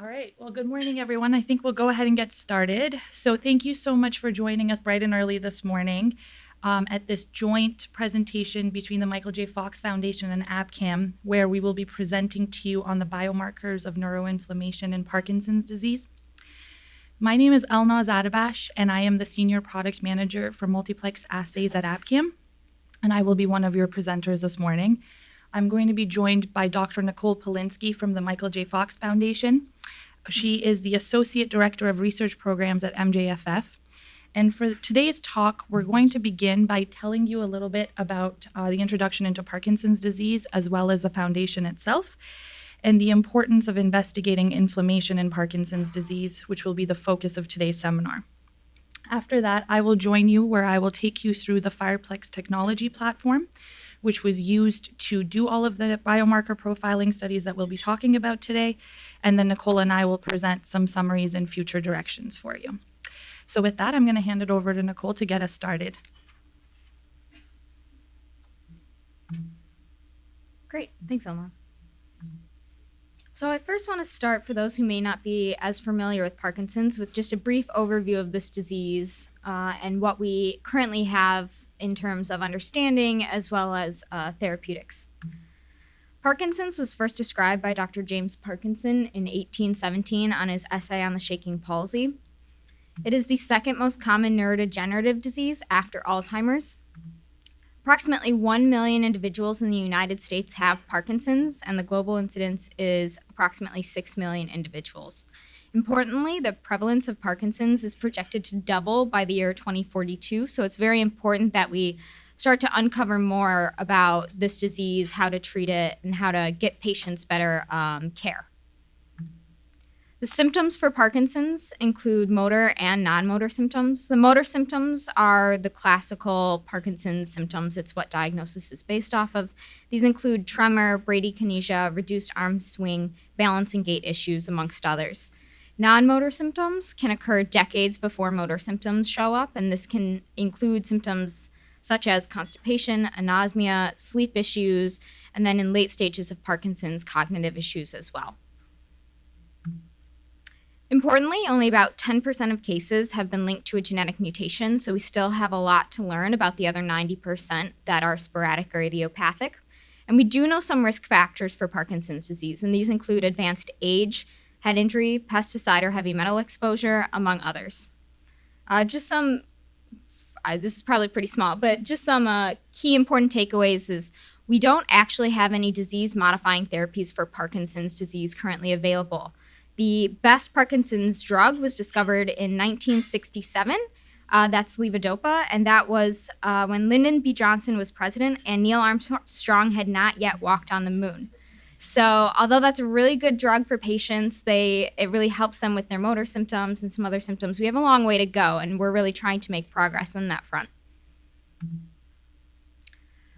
All right. Well, good morning, everyone. I think we'll go ahead and get started. So thank you so much for joining us bright and early this morning at this joint presentation between the Michael J. Fox Foundation and Abcam, where we will be presenting to you on the biomarkers of neuroinflammation and Parkinson's disease. My name is Elnaz Adabash, and I am the Senior Product Manager for Multiplex Assays at Abcam, and I will be one of your presenters this morning. I'm going to be joined by Dr. Nicole Polinsky from the Michael J. Fox Foundation. She is the Associate Director of Research Programs at MJFF. And for today's talk, we're going to begin by telling you a little bit about the introduction into Parkinson's disease, as well as the foundation itself, and the importance of investigating inflammation in Parkinson's disease, which will be the focus of today's seminar. After that, I will join you where I will take you through the FirePlex technology platform, which was used to do all of the biomarker profiling studies that we'll be talking about today. And then Nicole and I will present some summaries and future directions for you. So with that, I'm going to hand it over to Nicole to get us started. Great. Thanks, Elnaz. So I first want to start, for those who may not be as familiar with Parkinson's, with just a brief overview of this disease and what we currently have in terms of understanding as well as therapeutics. Parkinson's was first described by Dr. James Parkinson in 1817 on his essay on the shaking palsy. It is the second most common neurodegenerative disease after Alzheimer's. Approximately 1 million individuals in the United States have Parkinson's, and the global incidence is approximately 6 million individuals. Importantly, the prevalence of Parkinson's is projected to double by the year 2042, so it's very important that we start to uncover more about this disease, how to treat it, and how to get patients better care. The symptoms for Parkinson's include motor and non-motor symptoms. The motor symptoms are the classical Parkinson's symptoms. It's what diagnosis is based off of. These include tremor, bradykinesia, reduced arm swing, balance and gait issues, amongst others. Non-motor symptoms can occur decades before motor symptoms show up, and this can include symptoms such as constipation, anosmia, sleep issues, and then in late stages of Parkinson's, cognitive issues as well. Importantly, only about 10% of cases have been linked to a genetic mutation, so we still have a lot to learn about the other 90% that are sporadic or idiopathic. And we do know some risk factors for Parkinson's disease, and these include advanced age, head injury, pesticide or heavy metal exposure, among others. This is probably pretty small, but just some key important takeaways is we don't actually have any disease-modifying therapies for Parkinson's disease currently available. The best Parkinson's drug was discovered in 1967. That's levodopa, and that was when Lyndon B. Johnson was president and Neil Armstrong had not yet walked on the moon. So although that's a really good drug for patients, it really helps them with their motor symptoms and some other symptoms. We have a long way to go, and we're really trying to make progress on that front.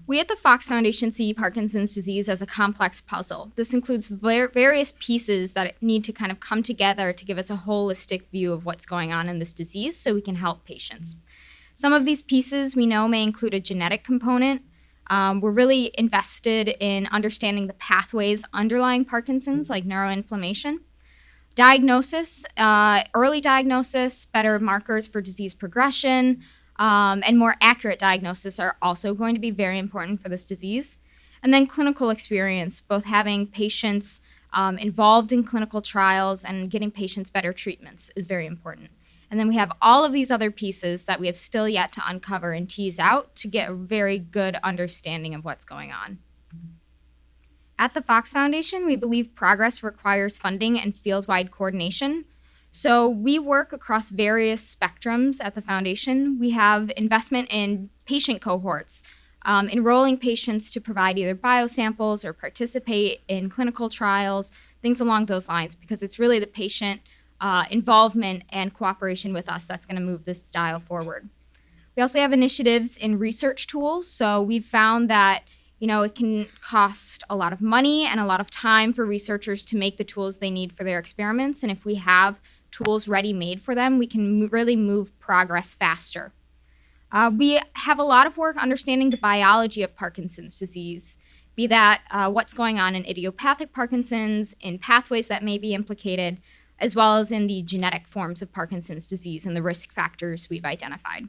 We at the Fox Foundation see Parkinson's disease as a complex puzzle. This includes various pieces that need to kind of come together to give us a holistic view of what's going on in this disease so we can help patients. Some of these pieces we know may include a genetic component. We're really invested in understanding the pathways underlying Parkinson's, like neuroinflammation. Diagnosis, early diagnosis, better markers for disease progression, and more accurate diagnosis are also going to be very important for this disease. And then clinical experience, both having patients involved in clinical trials and getting patients better treatments is very important. And then we have all of these other pieces that we have still yet to uncover and tease out to get a very good understanding of what's going on. At the Fox Foundation, we believe progress requires funding and field-wide coordination. So we work across various spectrums at the foundation. We have investment in patient cohorts, enrolling patients to provide either biosamples or participate in clinical trials, things along those lines, because it's really the patient involvement and cooperation with us that's going to move this dial forward. We also have initiatives in research tools. So we've found that it can cost a lot of money and a lot of time for researchers to make the tools they need for their experiments. And if we have tools ready-made for them, we can really move progress faster. We have a lot of work understanding the biology of Parkinson's disease be that what's going on in idiopathic Parkinson's, in pathways that may be implicated, as well as in the genetic forms of Parkinson's disease and the risk factors we've identified.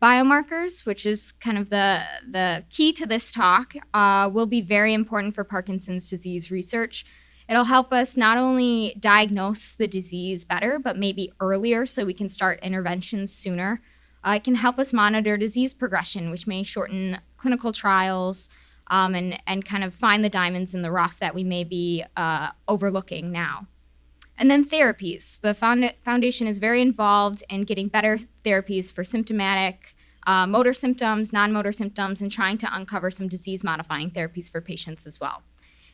Biomarkers, which is kind of the key to this talk, will be very important for Parkinson's disease research. It'll help us not only diagnose the disease better, but maybe earlier so we can start interventions sooner. It can help us monitor disease progression, which may shorten clinical trials and kind of find the diamonds in the rough that we may be overlooking now. And then therapies. The foundation is very involved in getting better therapies for symptomatic motor symptoms, non-motor symptoms, and trying to uncover some disease-modifying therapies for patients as well.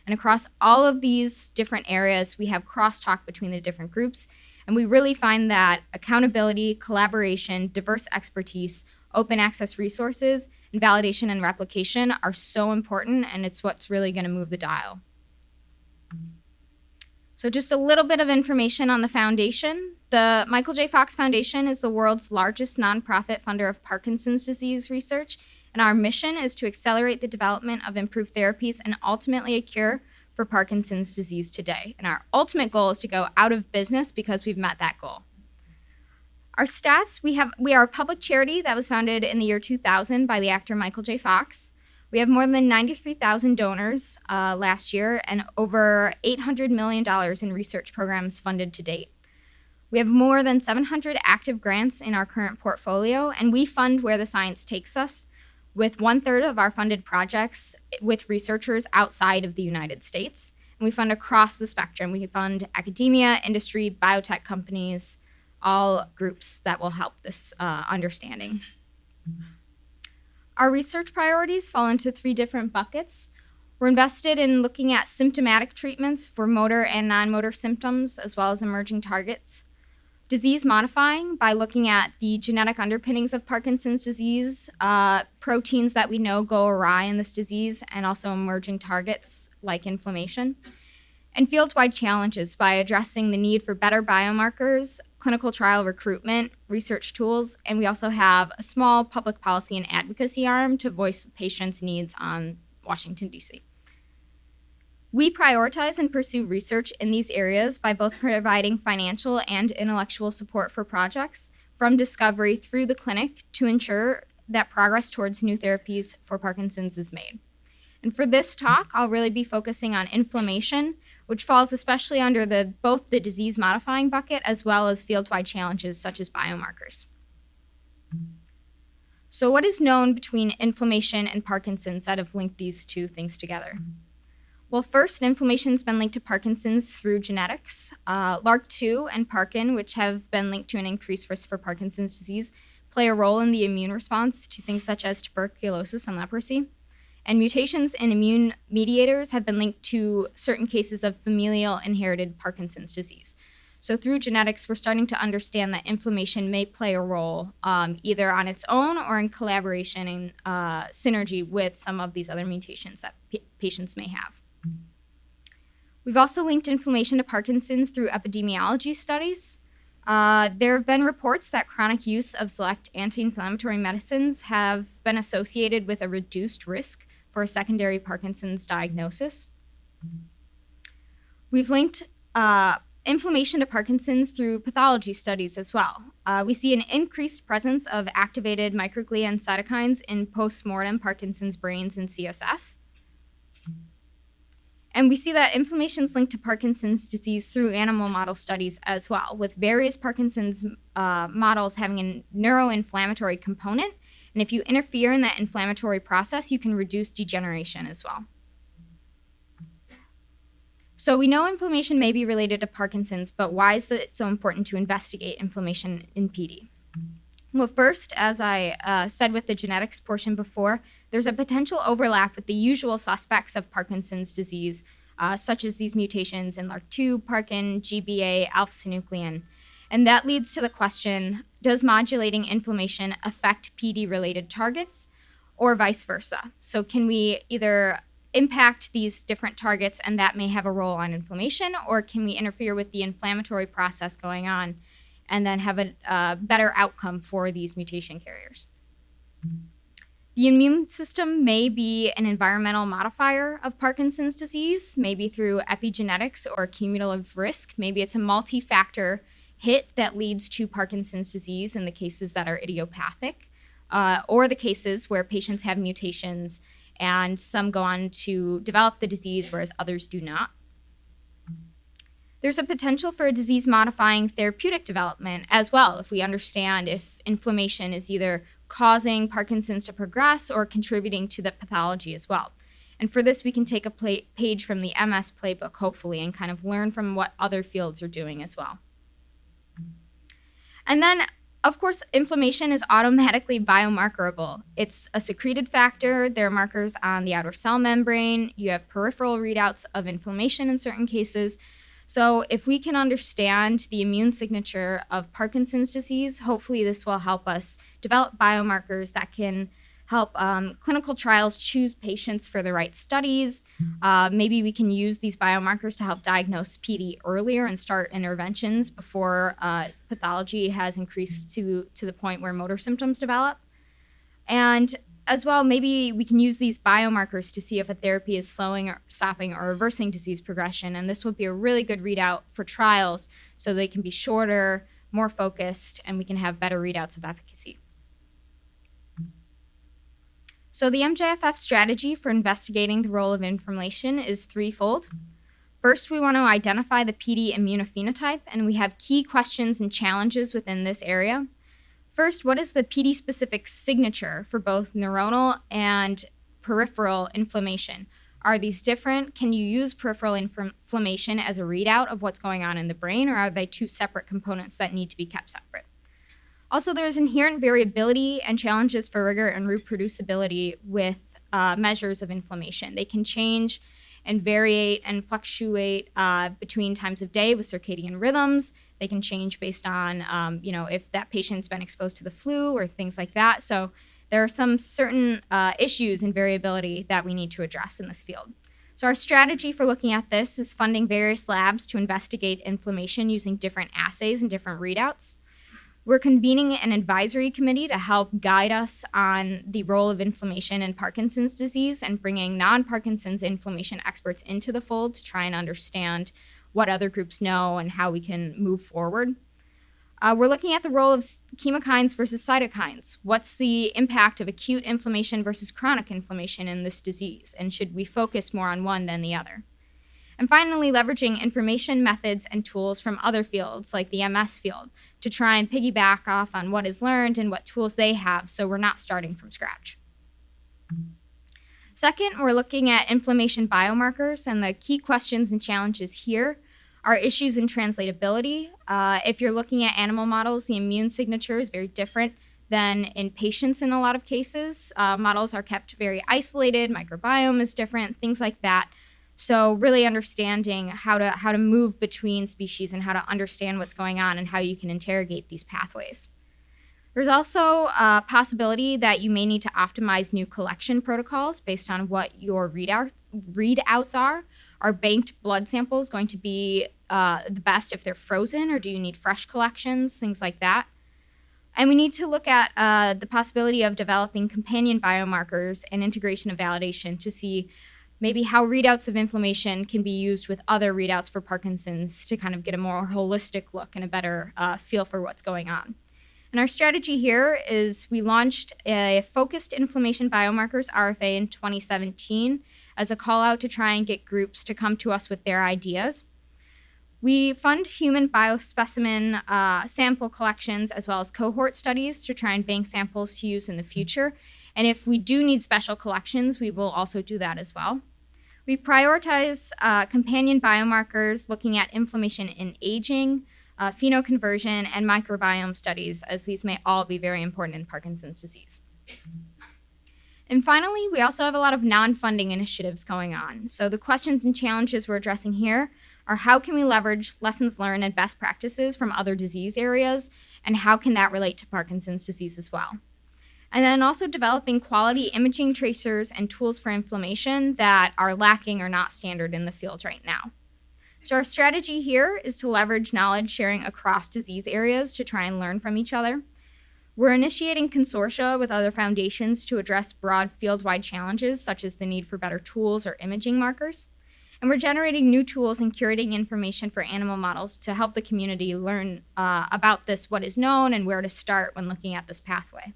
And across all of these different areas, we have crosstalk between the different groups, and we really find that accountability, collaboration, diverse expertise, open access resources, and validation and replication are so important, and it's what's really going to move the dial. So just a little bit of information on the foundation. The Michael J. Fox Foundation is the world's largest nonprofit funder of Parkinson's disease research, and our mission is to accelerate the development of improved therapies and ultimately a cure for Parkinson's disease today. And our ultimate goal is to go out of business because we've met that goal. Our stats, we are a public charity that was founded in the year 2000 by the actor Michael J. Fox. We have more than 93,000 donors last year and over $800 million in research programs funded to date. We have more than 700 active grants in our current portfolio, and we fund where the science takes us, with 1/3 of our funded projects with researchers outside of the United States. And we fund across the spectrum. We fund academia, industry, biotech companies, all groups that will help this understanding. Our research priorities fall into 3 different buckets. We're invested in looking at symptomatic treatments for motor and non-motor symptoms, as well as emerging targets. Disease modifying by looking at the genetic underpinnings of Parkinson's disease, proteins that we know go awry in this disease, and also emerging targets like inflammation. And field-wide challenges by addressing the need for better biomarkers, clinical trial recruitment, research tools, and we also have a small public policy and advocacy arm to voice patients' needs on Washington, D.C. We prioritize and pursue research in these areas by both providing financial and intellectual support for projects, from discovery through the clinic, to ensure that progress towards new therapies for Parkinson's is made. And for this talk, I'll really be focusing on inflammation, which falls especially under both the disease-modifying bucket as well as field-wide challenges such as biomarkers. So what is known between inflammation and Parkinson's that have linked these two things together? Well, first, inflammation's been linked to Parkinson's through genetics. LRRK2 and Parkin, which have been linked to an increased risk for Parkinson's disease, play a role in the immune response to things such as tuberculosis and leprosy. And mutations in immune mediators have been linked to certain cases of familial inherited Parkinson's disease. So through genetics, we're starting to understand that inflammation may play a role either on its own or in collaboration and synergy with some of these other mutations that patients may have. We've also linked inflammation to Parkinson's through epidemiology studies. There have been reports that chronic use of select anti-inflammatory medicines have been associated with a reduced risk for a secondary Parkinson's diagnosis. We've linked inflammation to Parkinson's through pathology studies as well. We see an increased presence of activated microglia and cytokines in post-mortem Parkinson's brains and CSF. And we see that inflammation is linked to Parkinson's disease through animal model studies as well, with various Parkinson's models having a neuroinflammatory component. And if you interfere in that inflammatory process, you can reduce degeneration as well. So we know inflammation may be related to Parkinson's, but why is it so important to investigate inflammation in PD? Well, first, as I said with the genetics portion before, there's a potential overlap with the usual suspects of Parkinson's disease, such as these mutations in LRRK2, Parkin, GBA, alpha-synuclein. And that leads to the question, does modulating inflammation affect PD-related targets or vice versa? So can we either impact these different targets and that may have a role on inflammation, or can we interfere with the inflammatory process going on and then have a better outcome for these mutation carriers? The The immune system may be an environmental modifier of Parkinson's disease, maybe through epigenetics or cumulative risk. Maybe it's a multi-factor hit that leads to Parkinson's disease in the cases that are idiopathic, or the cases where patients have mutations and some go on to develop the disease, whereas others do not. There's a potential for a disease-modifying therapeutic development as well if we understand if inflammation is either causing Parkinson's to progress or contributing to the pathology as well. And for this, we can take a page from the MS playbook, hopefully, and kind of learn from what other fields are doing as well. And then, of course, inflammation is automatically biomarkerable. It's a secreted factor. There are markers on the outer cell membrane. You have peripheral readouts of inflammation in certain cases. So if we can understand the immune signature of Parkinson's disease, hopefully this will help us develop biomarkers that can help clinical trials choose patients for the right studies. Maybe we can use these biomarkers to help diagnose PD earlier and start interventions before pathology has increased to the point where motor symptoms develop. And as well, maybe we can use these biomarkers to see if a therapy is slowing or stopping or reversing disease progression. And this would be a really good readout for trials so they can be shorter, more focused, and we can have better readouts of efficacy. So the MJFF strategy for investigating the role of inflammation is threefold. First, we want to identify the PD immunophenotype, and we have key questions and challenges within this area. First, what is the PD-specific signature for both neuronal and peripheral inflammation? Are these different? Can you use peripheral inflammation as a readout of what's going on in the brain, or are they two separate components that need to be kept separate? Also, there's inherent variability and challenges for rigor and reproducibility with measures of inflammation. They can change and variate and fluctuate between times of day with circadian rhythms. They can change based on, if that patient's been exposed to the flu or things like that. So there are some certain issues and variability that we need to address in this field. So our strategy for looking at this is funding various labs to investigate inflammation using different assays and different readouts. We're convening an advisory committee to help guide us on the role of inflammation in Parkinson's disease and bringing non-Parkinson's inflammation experts into the fold to try and understand what other groups know and how we can move forward. We're looking at the role of chemokines versus cytokines. What's the impact of acute inflammation versus chronic inflammation in this disease? And should we focus more on one than the other? And finally, leveraging information, methods, and tools from other fields like the MS field to try and piggyback off on what is learned and what tools they have so we're not starting from scratch. Second, we're looking at inflammation biomarkers, and the key questions and challenges here are issues in translatability. If you're looking at animal models, the immune signature is very different than in patients in a lot of cases. Models are kept very isolated, microbiome is different, things like that. So really understanding how to move between species and how to understand what's going on and how you can interrogate these pathways. There's also a possibility that you may need to optimize new collection protocols based on what your readouts are. Are banked blood samples going to be the best if they're frozen, or do you need fresh collections, things like that? And we need to look at the possibility of developing companion biomarkers and integration of validation to see maybe how readouts of inflammation can be used with other readouts for Parkinson's to kind of get a more holistic look and a better feel for what's going on. And our strategy here is we launched a focused inflammation biomarkers RFA in 2017 as a call out to try and get groups to come to us with their ideas. We fund human biospecimen sample collections as well as cohort studies to try and bank samples to use in the future. And if we do need special collections, we will also do that as well. We prioritize companion biomarkers looking at inflammation in aging, phenoconversion, and microbiome studies, as these may all be very important in Parkinson's disease. And finally, we also have a lot of non-funding initiatives going on. So the questions and challenges we're addressing here are how can we leverage lessons learned and best practices from other disease areas, and how can that relate to Parkinson's disease as well? And then also developing quality imaging tracers and tools for inflammation that are lacking or not standard in the field right now. So our strategy here is to leverage knowledge sharing across disease areas to try and learn from each other. We're initiating consortia with other foundations to address broad field-wide challenges, such as the need for better tools or imaging markers. And we're generating new tools and curating information for animal models to help the community learn about what is known, and where to start when looking at this pathway.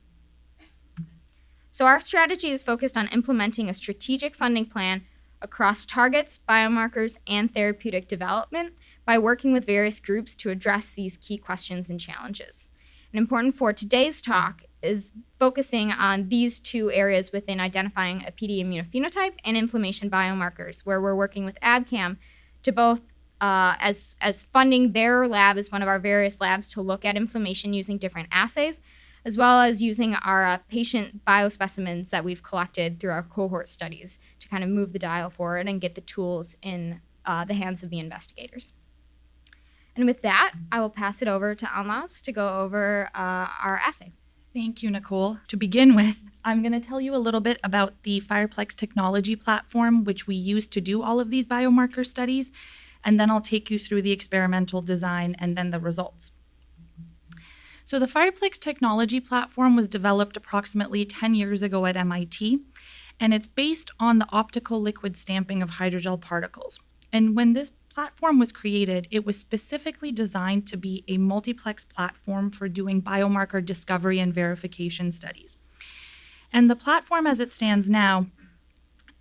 So our strategy is focused on implementing a strategic funding plan across targets, biomarkers, and therapeutic development by working with various groups to address these key questions and challenges. And important for today's talk is focusing on these two areas within identifying a PD immunophenotype and inflammation biomarkers, where we're working with Abcam to both, as funding their lab as one of our various labs to look at inflammation using different assays, as well as using our patient biospecimens that we've collected through our cohort studies to kind of move the dial forward and get the tools in the hands of the investigators. And with that, I will pass it over to Anlas to go over our assay. Thank you, Nicole. To begin with, I'm going to tell you a little bit about the FirePlex technology platform, which we use to do all of these biomarker studies, and then I'll take you through the experimental design and then the results. So the FirePlex technology platform was developed approximately 10 years ago at MIT, and it's based on the optical liquid stamping of hydrogel particles. And when this platform was created, it was specifically designed to be a multiplex platform for doing biomarker discovery and verification studies. And the platform as it stands now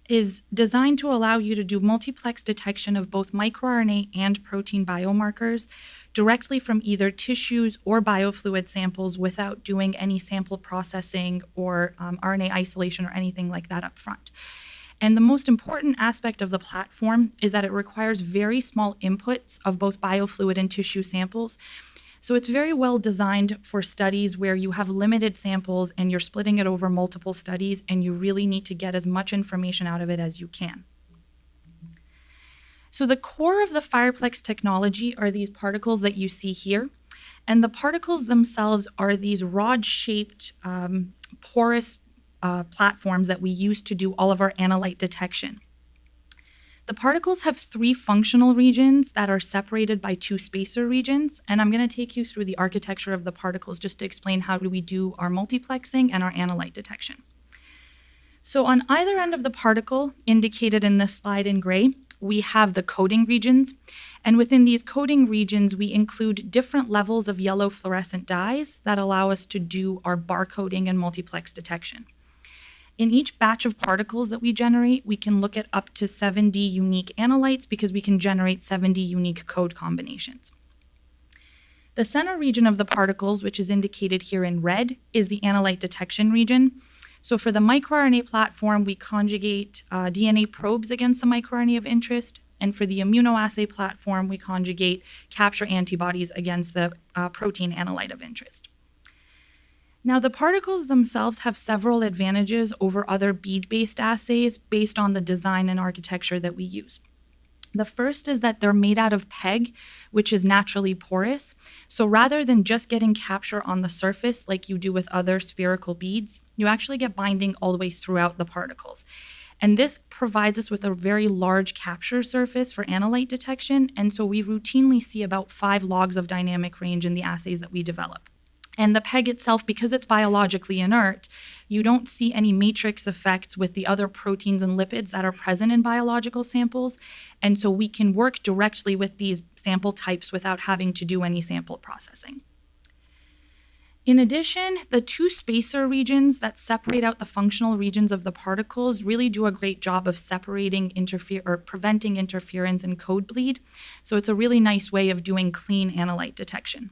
is designed to allow you to do multiplex detection of both microRNA and protein biomarkers directly from either tissues or biofluid samples without doing any sample processing or RNA isolation or anything like that up front. And the most important aspect of the platform is that it requires very small inputs of both biofluid and tissue samples. So it's very well designed for studies where you have limited samples and you're splitting it over multiple studies and you really need to get as much information out of it as you can. So the core of the FirePlex technology are these particles that you see here. And the particles themselves are these rod-shaped porous platforms that we use to do all of our analyte detection. The particles have 3 functional regions that are separated by 2 spacer regions, and I'm going to take you through the architecture of the particles just to explain how do we do our multiplexing and our analyte detection. So on either end of the particle, indicated in this slide in gray, we have the coding regions, and within these coding regions, we include different levels of yellow fluorescent dyes that allow us to do our barcoding and multiplex detection. In each batch of particles that we generate, we can look at up to 70 unique analytes because we can generate 70 unique code combinations. The center region of the particles, which is indicated here in red, is the analyte detection region. So for the microRNA platform, we conjugate DNA probes against the microRNA of interest. And for the immunoassay platform, we conjugate capture antibodies against the protein analyte of interest. Now, the particles themselves have several advantages over other bead-based assays based on the design and architecture that we use. The first is that they're made out of PEG, which is naturally porous. So rather than just getting capture on the surface like you do with other spherical beads, you actually get binding all the way throughout the particles. And this provides us with a very large capture surface for analyte detection. And so we routinely see about 5 logs of dynamic range in the assays that we develop. And the PEG itself, because it's biologically inert, you don't see any matrix effects with the other proteins and lipids that are present in biological samples. And so we can work directly with these sample types without having to do any sample processing. In addition, the 2 spacer regions that separate out the functional regions of the particles really do a great job of separating preventing interference and code bleed. So it's a really nice way of doing clean analyte detection.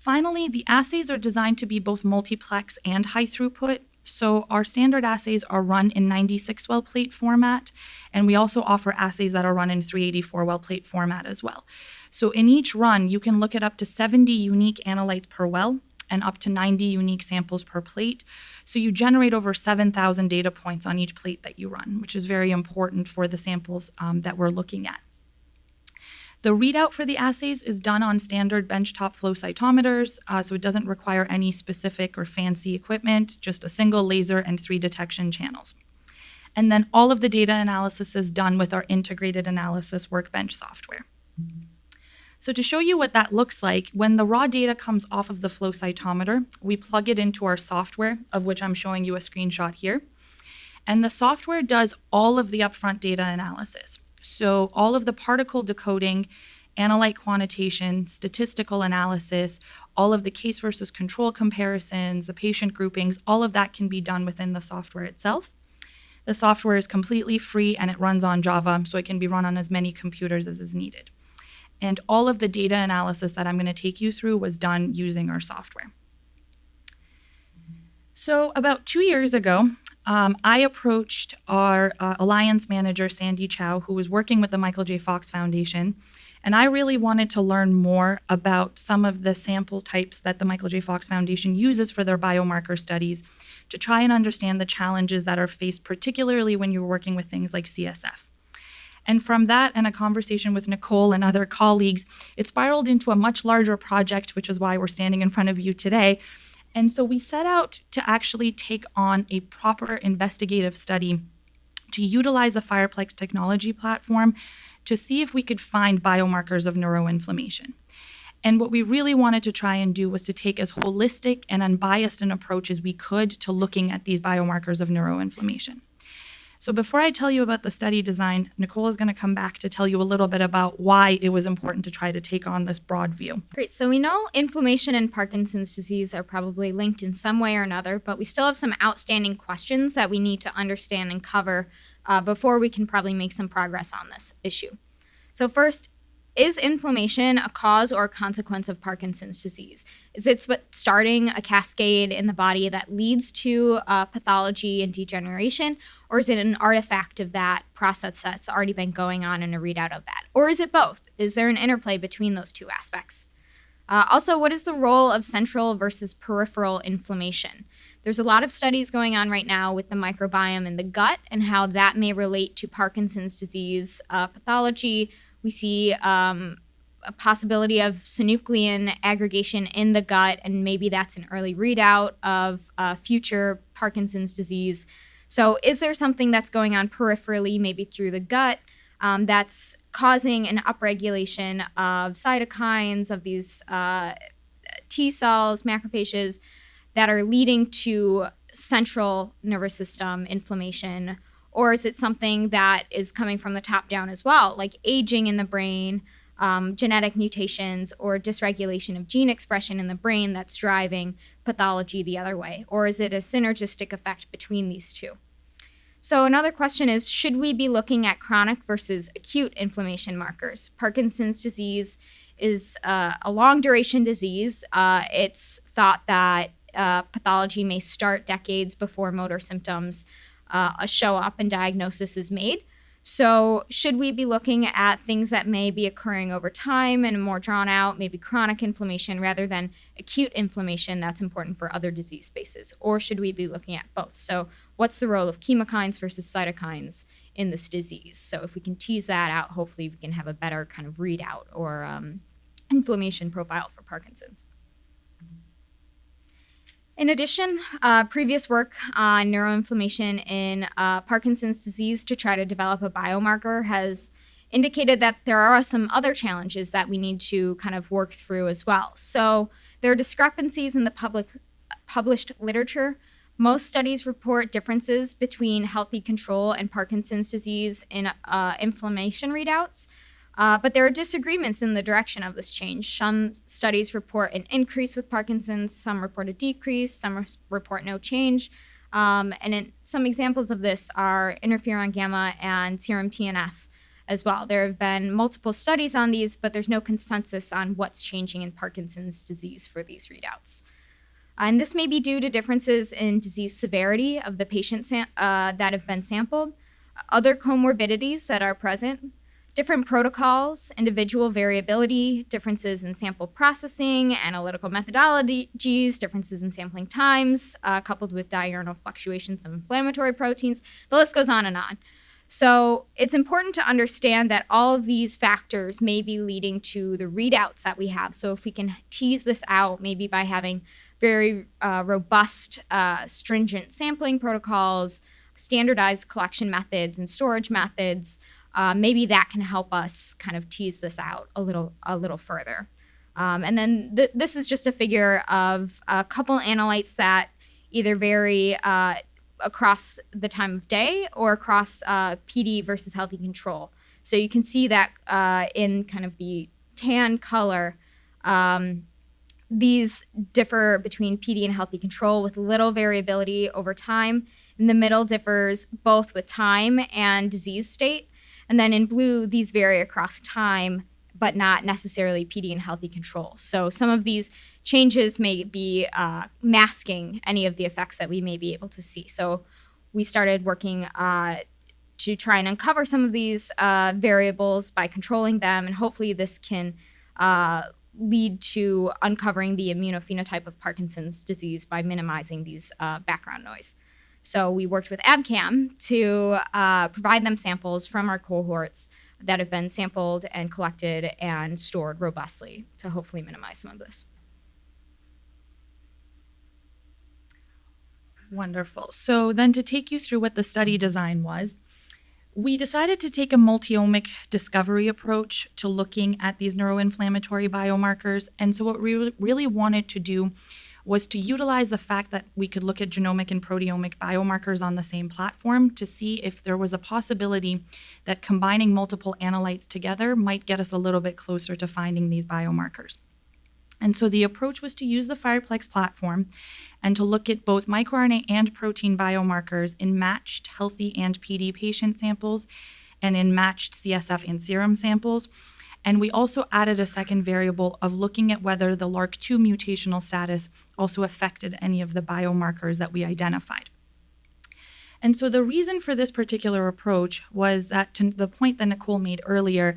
Finally, the assays are designed to be both multiplex and high throughput. So our standard assays are run in 96-well plate format, and we also offer assays that are run in 384-well plate format as well. So in each run, you can look at up to 70 unique analytes per well and up to 90 unique samples per plate. So you generate over 7,000 data points on each plate that you run, which is very important for the samples that we're looking at. The readout for the assays is done on standard benchtop flow cytometers, so it doesn't require any specific or fancy equipment, just a single laser and 3 detection channels. And then all of the data analysis is done with our integrated analysis workbench software. So to show you what that looks like, when the raw data comes off of the flow cytometer, we plug it into our software, of which I'm showing you a screenshot here. And the software does all of the upfront data analysis. So all of the particle decoding, analyte quantitation, statistical analysis, all of the case versus control comparisons, the patient groupings, all of that can be done within the software itself. The software is completely free and it runs on Java, so it can be run on as many computers as is needed. And all of the data analysis that I'm going to take you through was done using our software. So about 2 years ago, I approached our alliance manager, Sandy Chow, who was working with the Michael J. Fox Foundation, and I really wanted to learn more about some of the sample types that the Michael J. Fox Foundation uses for their biomarker studies to try and understand the challenges that are faced, particularly when you're working with things like CSF. And from that and a conversation with Nicole and other colleagues, it spiraled into a much larger project, which is why we're standing in front of you today. And so we set out to actually take on a proper investigative study to utilize the FirePlex technology platform to see if we could find biomarkers of neuroinflammation. And what we really wanted to try and do was to take as holistic and unbiased an approach as we could to looking at these biomarkers of neuroinflammation. So before I tell you about the study design, Nicole is going to come back to tell you a little bit about why it was important to try to take on this broad view. Great. So we know inflammation and Parkinson's disease are probably linked in some way or another, but we still have some outstanding questions that we need to understand and cover before we can probably make some progress on this issue. So first, is inflammation a cause or a consequence of Parkinson's disease? Is it starting a cascade in the body that leads to pathology and degeneration? Or is it an artifact of that process that's already been going on and a readout of that? Or is it both? Is there an interplay between those two aspects? Also, what is the role of central versus peripheral inflammation? There's a lot of studies going on right now with the microbiome in the gut and how that may relate to Parkinson's disease pathology. We see a possibility of synuclein aggregation in the gut, and maybe that's an early readout of future Parkinson's disease. So is there something that's going on peripherally, maybe through the gut, that's causing an upregulation of cytokines, of these T cells, macrophages, that are leading to central nervous system inflammation? Or is it something that is coming from the top down as well, like aging in the brain, genetic mutations, or dysregulation of gene expression in the brain that's driving pathology the other way? Or is it a synergistic effect between these two? So another question is, should we be looking at chronic versus acute inflammation markers? Parkinson's disease is a long duration disease. It's thought that pathology may start decades before motor symptoms show up and diagnosis is made. So should we be looking at things that may be occurring over time and more drawn out, maybe chronic inflammation rather than acute inflammation that's important for other disease spaces? Or should we be looking at both? So what's the role of chemokines versus cytokines in this disease? So if we can tease that out, hopefully we can have a better kind of readout or inflammation profile for Parkinson's. In addition, previous work on neuroinflammation in Parkinson's disease to try to develop a biomarker has indicated that there are some other challenges that we need to kind of work through as well. So there are discrepancies in the published literature. Most studies report differences between healthy control and Parkinson's disease in inflammation readouts. But there are disagreements in the direction of this change. Some studies report an increase with Parkinson's, some report a decrease, some report no change. Some examples of this are interferon gamma and serum TNF as well. There have been multiple studies on these, but there's no consensus on what's changing in Parkinson's disease for these readouts. And this may be due to differences in disease severity of the patients that have been sampled, other comorbidities that are present, different protocols, individual variability, differences in sample processing, analytical methodologies, differences in sampling times, coupled with diurnal fluctuations of inflammatory proteins. The list goes on and on. So it's important to understand that all of these factors may be leading to the readouts that we have. So if we can tease this out, maybe by having very robust, stringent sampling protocols, standardized collection methods and storage methods, maybe that can help us kind of tease this out a little further. And then this is just a figure of a couple analytes that either vary across the time of day or across PD versus healthy control. So you can see that in kind of the tan color, these differ between PD and healthy control with little variability over time. In the middle differs both with time and disease state. And then in blue, these vary across time, but not necessarily PD and healthy control. So some of these changes may be masking any of the effects that we may be able to see. So we started working to try and uncover some of these variables by controlling them, and hopefully this can lead to uncovering the immunophenotype of Parkinson's disease by minimizing these background noise. So we worked with Abcam to provide them samples from our cohorts that have been sampled and collected and stored robustly to hopefully minimize some of this. Wonderful. So then to take you through what the study design was, we decided to take a multi-omic discovery approach to looking at these neuroinflammatory biomarkers. And so what we really wanted to do was to utilize the fact that we could look at genomic and proteomic biomarkers on the same platform to see if there was a possibility that combining multiple analytes together might get us a little bit closer to finding these biomarkers. And so the approach was to use the FirePlex platform and to look at both microRNA and protein biomarkers in matched healthy and PD patient samples and in matched CSF and serum samples. And we also added a second variable of looking at whether the LRRK2 mutational status also affected any of the biomarkers that we identified. And so the reason for this particular approach was that, to the point that Nicole made earlier,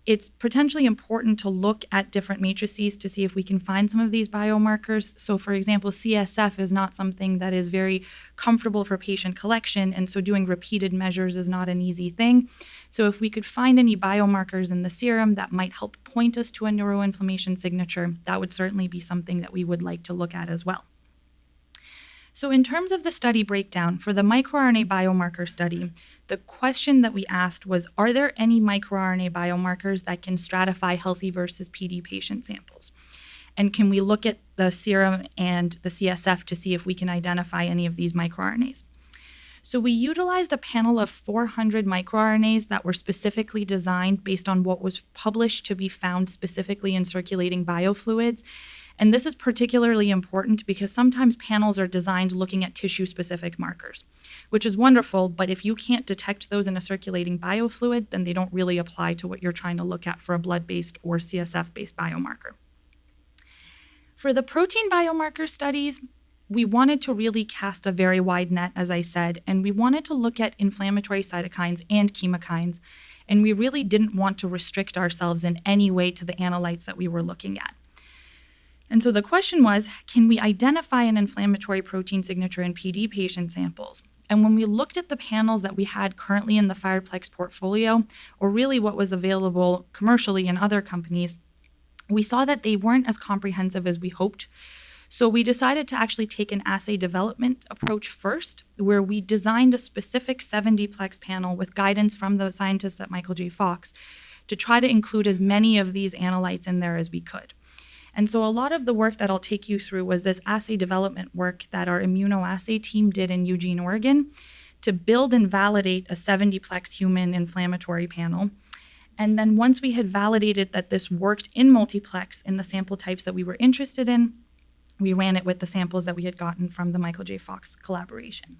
it's potentially important to look at different matrices to see if we can find some of these biomarkers. So for example, CSF is not something that is very comfortable for patient collection, and so doing repeated measures is not an easy thing. So if we could find any biomarkers in the serum that might help point us to a neuroinflammation signature, that would certainly be something that we would like to look at as well. So in terms of the study breakdown, for the microRNA biomarker study, the question that we asked was, are there any microRNA biomarkers that can stratify healthy versus PD patient samples? And can we look at the serum and the CSF to see if we can identify any of these microRNAs? So we utilized a panel of 400 microRNAs that were specifically designed based on what was published to be found specifically in circulating biofluids. And this is particularly important because sometimes panels are designed looking at tissue-specific markers, which is wonderful, but if you can't detect those in a circulating biofluid, then they don't really apply to what you're trying to look at for a blood-based or CSF-based biomarker. For the protein biomarker studies, we wanted to really cast a very wide net, as I said, and we wanted to look at inflammatory cytokines and chemokines, and we really didn't want to restrict ourselves in any way to the analytes that we were looking at. And so the question was, can we identify an inflammatory protein signature in PD patient samples? And when we looked at the panels that we had currently in the FirePlex portfolio, or really what was available commercially in other companies, we saw that they weren't as comprehensive as we hoped. So we decided to actually take an assay development approach first, where we designed a specific 7-deplex panel with guidance from the scientists at Michael J. Fox to try to include as many of these analytes in there as we could. And so a lot of the work that I'll take you through was this assay development work that our Immunoassay team did in Eugene, Oregon, to build and validate a 7-deplex human inflammatory panel. And then once we had validated that this worked in multiplex in the sample types that we were interested in, we ran it with the samples that we had gotten from the Michael J. Fox collaboration.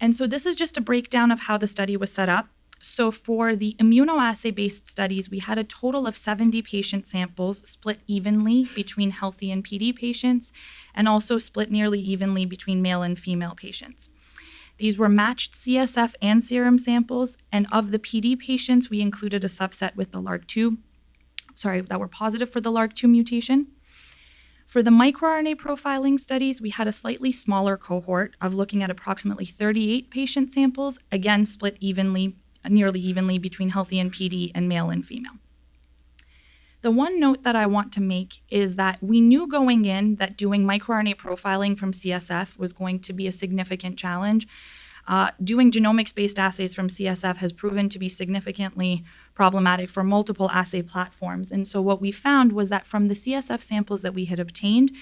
And so this is just a breakdown of how the study was set up. So for the immunoassay-based studies, we had a total of 70 patient samples split evenly between healthy and PD patients, and also split nearly evenly between male and female patients. These were matched CSF and serum samples, and of the PD patients, we included a subset with the LRRK2, that were positive for the LRRK2 mutation. For the microRNA profiling studies, we had a slightly smaller cohort of looking at approximately 38 patient samples, again split nearly evenly between healthy and PD and male and female. The one note that I want to make is that we knew going in that doing microRNA profiling from CSF was going to be a significant challenge. Doing genomics-based assays from CSF has proven to be significantly problematic for multiple assay platforms. And so what we found was that from the CSF samples that we had obtained,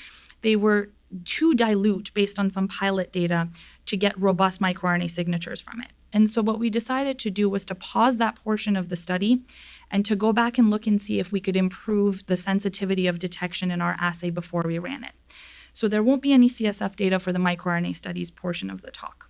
they were too dilute based on some pilot data to get robust microRNA signatures from it. And so what we decided to do was to pause that portion of the study and to go back and look and see if we could improve the sensitivity of detection in our assay before we ran it. So there won't be any CSF data for the microRNA studies portion of the talk.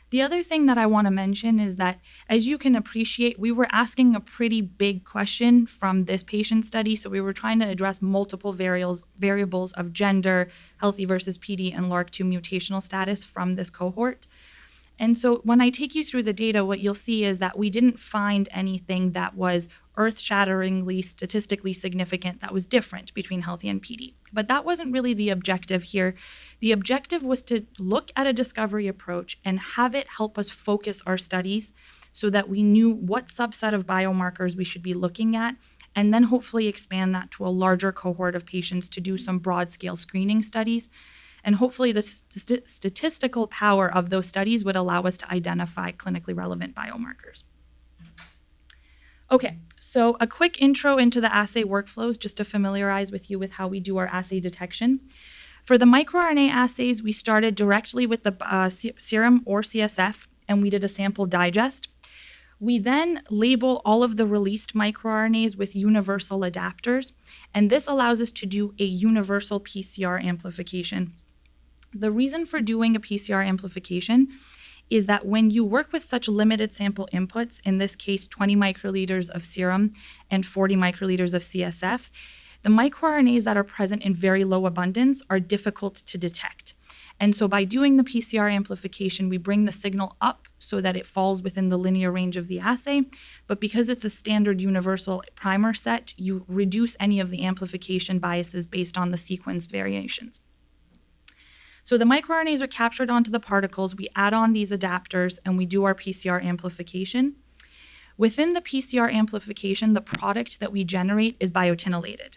The other thing that I want to mention is that, as you can appreciate, we were asking a pretty big question from this patient study. So we were trying to address multiple variables of gender, healthy versus PD, and LRRK2 mutational status from this cohort. And so when I take you through the data, what you'll see is that we didn't find anything that was earth-shatteringly statistically significant that was different between healthy and PD. But that wasn't really the objective here. The objective was to look at a discovery approach and have it help us focus our studies so that we knew what subset of biomarkers we should be looking at, and then hopefully expand that to a larger cohort of patients to do some broad-scale screening studies. And hopefully the statistical power of those studies would allow us to identify clinically relevant biomarkers. Okay, so a quick intro into the assay workflows just to familiarize with you with how we do our assay detection. For the microRNA assays, we started directly with the serum or CSF, and we did a sample digest. We then label all of the released microRNAs with universal adapters, and this allows us to do a universal PCR amplification. The reason for doing a PCR amplification is that when you work with such limited sample inputs, in this case 20 microliters of serum and 40 microliters of CSF, the microRNAs that are present in very low abundance are difficult to detect. And so by doing the PCR amplification, we bring the signal up so that it falls within the linear range of the assay. But because it's a standard universal primer set, you reduce any of the amplification biases based on the sequence variations. So the microRNAs are captured onto the particles, we add on these adapters, and we do our PCR amplification. Within the PCR amplification, the product that we generate is biotinylated.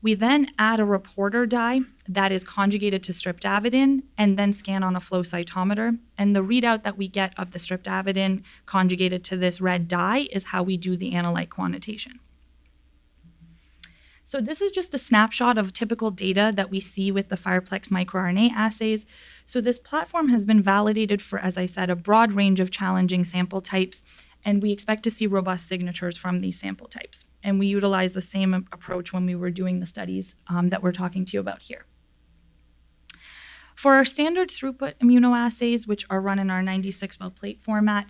We then add a reporter dye that is conjugated to streptavidin and then scan on a flow cytometer. And the readout that we get of the streptavidin conjugated to this red dye is how we do the analyte quantitation. So this is just a snapshot of typical data that we see with the FirePlex microRNA assays. So this platform has been validated for, as I said, a broad range of challenging sample types, and we expect to see robust signatures from these sample types. And we utilize the same approach when we were doing the studies that we're talking to you about here. For our standard throughput immunoassays, which are run in our 96-well plate format,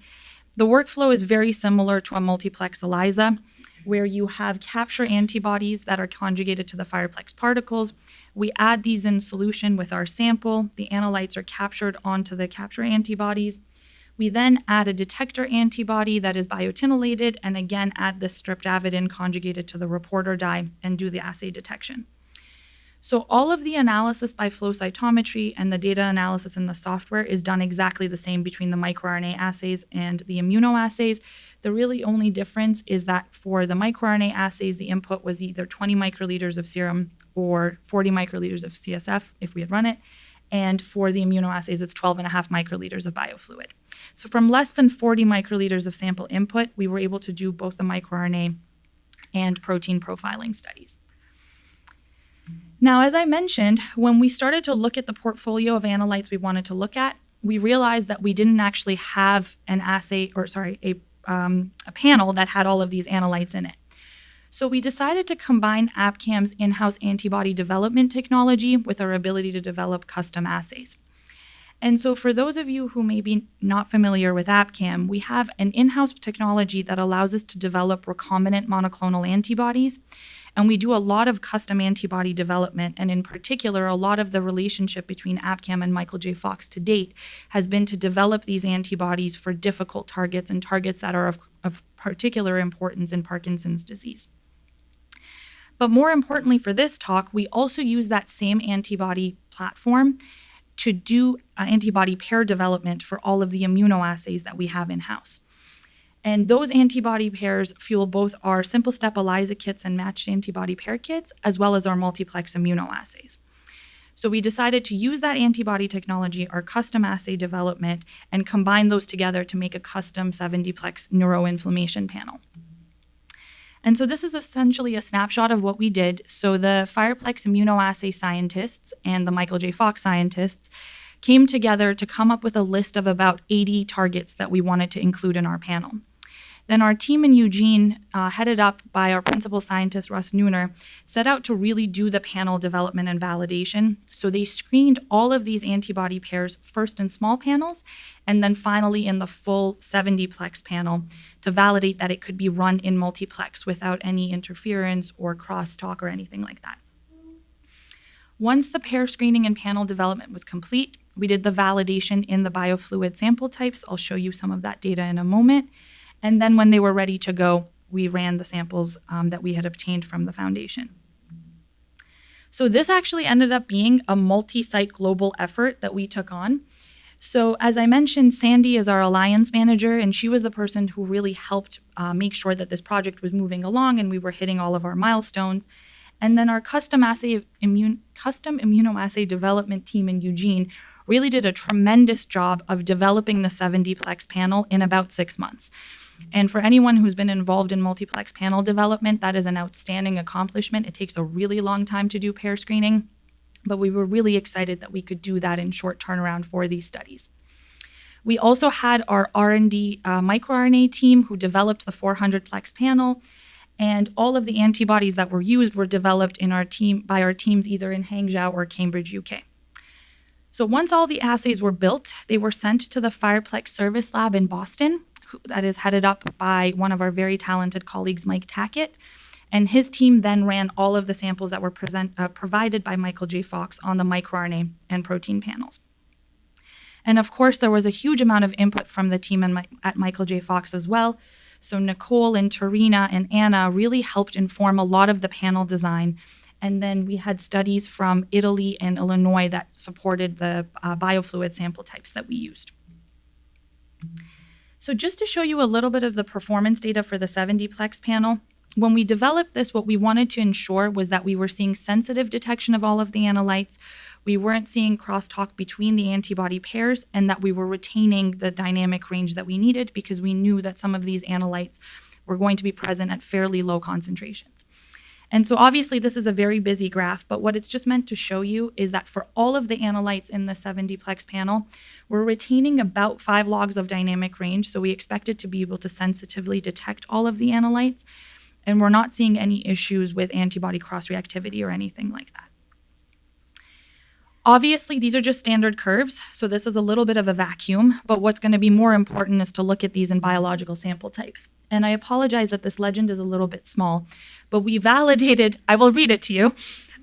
the workflow is very similar to a multiplex ELISA, where you have capture antibodies that are conjugated to the FirePlex particles. We add these in solution with our sample. The analytes are captured onto the capture antibodies. We then add a detector antibody that is biotinylated and again add the streptavidin conjugated to the reporter dye and do the assay detection. So all of the analysis by flow cytometry and the data analysis in the software is done exactly the same between the microRNA assays and the immunoassays. The really only difference is that for the microRNA assays, the input was either 20 microliters of serum or 40 microliters of CSF if we had run it. And for the immunoassays, it's 12.5 microliters of biofluid. So from less than 40 microliters of sample input, we were able to do both the microRNA and protein profiling studies. Now, as I mentioned, when we started to look at the portfolio of analytes we wanted to look at, we realized that we didn't actually have a panel that had all of these analytes in it. So we decided to combine Abcam's in-house antibody development technology with our ability to develop custom assays. And so for those of you who may be not familiar with Abcam, we have an in-house technology that allows us to develop recombinant monoclonal antibodies. And we do a lot of custom antibody development. And in particular, a lot of the relationship between Abcam and Michael J. Fox to date has been to develop these antibodies for difficult targets and targets that are of particular importance in Parkinson's disease. But more importantly for this talk, we also use that same antibody platform to do antibody pair development for all of the immunoassays that we have in-house. And those antibody pairs fuel both our simple-step ELISA kits and matched antibody pair kits, as well as our multiplex immunoassays. So we decided to use that antibody technology, our custom assay development, and combine those together to make a custom 70-plex neuroinflammation panel. And so this is essentially a snapshot of what we did. So the FirePlex Immunoassay scientists and the Michael J. Fox scientists came together to come up with a list of about 80 targets that we wanted to include in our panel. Then our team in Eugene, headed up by our principal scientist, Russ Nooner, set out to really do the panel development and validation. So they screened all of these antibody pairs first in small panels, and then finally in the full 70-plex panel to validate that it could be run in multiplex without any interference or crosstalk or anything like that. Once the pair screening and panel development was complete, we did the validation in the biofluid sample types. I'll show you some of that data in a moment. And then when they were ready to go, we ran the samples that we had obtained from the foundation. So this actually ended up being a multi-site global effort that we took on. So as I mentioned, Sandy is our alliance manager, and she was the person who really helped make sure that this project was moving along and we were hitting all of our milestones. And then our custom immunoassay development team in Eugene really did a tremendous job of developing the 70-plex panel in about 6 months. And for anyone who's been involved in multiplex panel development, that is an outstanding accomplishment. It takes a really long time to do pair screening, but we were really excited that we could do that in short turnaround for these studies. We also had our R&D microRNA team who developed the 400-plex panel, and all of the antibodies that were used were developed in our team by our teams either in Hangzhou or Cambridge, UK. So once all the assays were built, they were sent to the FirePlex service lab in Boston, that is headed up by one of our very talented colleagues, Mike Tackett. And his team then ran all of the samples that were provided by Michael J. Fox on the microRNA and protein panels. And of course, there was a huge amount of input from the team at Michael J. Fox as well. So Nicole and Tarina and Anna really helped inform a lot of the panel design. And then we had studies from Italy and Illinois that supported the biofluid sample types that we used. So just to show you a little bit of the performance data for the 70-plex panel, when we developed this, what we wanted to ensure was that we were seeing sensitive detection of all of the analytes, we weren't seeing crosstalk between the antibody pairs, and that we were retaining the dynamic range that we needed because we knew that some of these analytes were going to be present at fairly low concentrations. And so obviously this is a very busy graph, but what it's just meant to show you is that for all of the analytes in the 70-plex panel, we're retaining about 5 logs of dynamic range. So we expected to be able to sensitively detect all of the analytes, and we're not seeing any issues with antibody cross-reactivity or anything like that. Obviously, these are just standard curves, so this is a little bit of a vacuum, but what's going to be more important is to look at these in biological sample types. And I apologize that this legend is a little bit small, but we validated, I will read it to you.